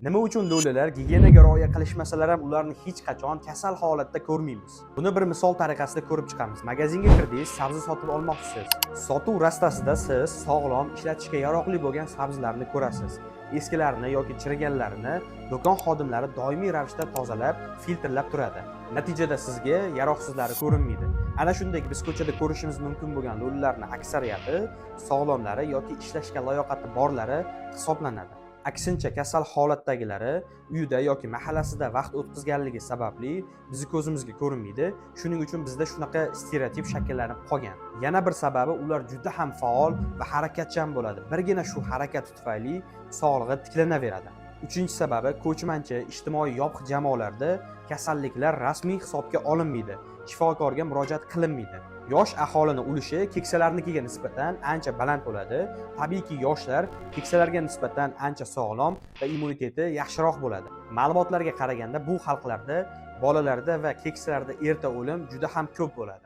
Nima uchun lo'lilar gigiyenaga rioya qilishmasalar ham ularni hech qachon kasal holatda ko'rmaymiz? Buni bir misol tariqasida ko'rib chiqamiz. Magazinga kirdingiz, sabzi sotib olmoqchisiz. Sotuv rastasida siz sog'lom, ishlatishga yaroqli bo'lgan sabzilarni ko'rasiz. Eskilarini yoki chiriganlarini do'kon xodimlari doimiy ravishda tozalab, filtrlab turadi. Natijada sizga yaroqsizlari ko'rinmaydi. Ana shunday biz ko'chada ko'rishimiz mumkin bo'lgan lo'lilarning aksariyati sog'lomlari yoki ishlashga layoqati borlari hisoblanadi. Aksincha kasal holatdagilari uyida yoki mahallasida vaqt o'tkazganligi sababli bizni ko'zimizga ko'rinmaydi. Shuning uchun bizda shunaqa stereotip shakllanib qolgan. Yana bir sababi ular juda ham faol va harakatchan bo'ladi. Birgina shu harakati tufayli sog'lig'i tiklanaveradi. Uchinchi sababi ko'chmanchi, ijtimoiy yopiq jamoalarda kasalliklar rasmiy hisobga olinmaydi. Shifokorga murojaat qilinmaydi. Yosh aholini ulushi keksalarnikiga nisbatan ancha baland bo'ladi. Tabiiyki yoshlar keksalarga nisbatan ancha sog'lom va immuniteti yaxshiroq bo'ladi. Ma'lumotlarga qaraganda bu xalqlarda bolalarda va keksalarda erta o'lim juda ham ko'p bo'ladi.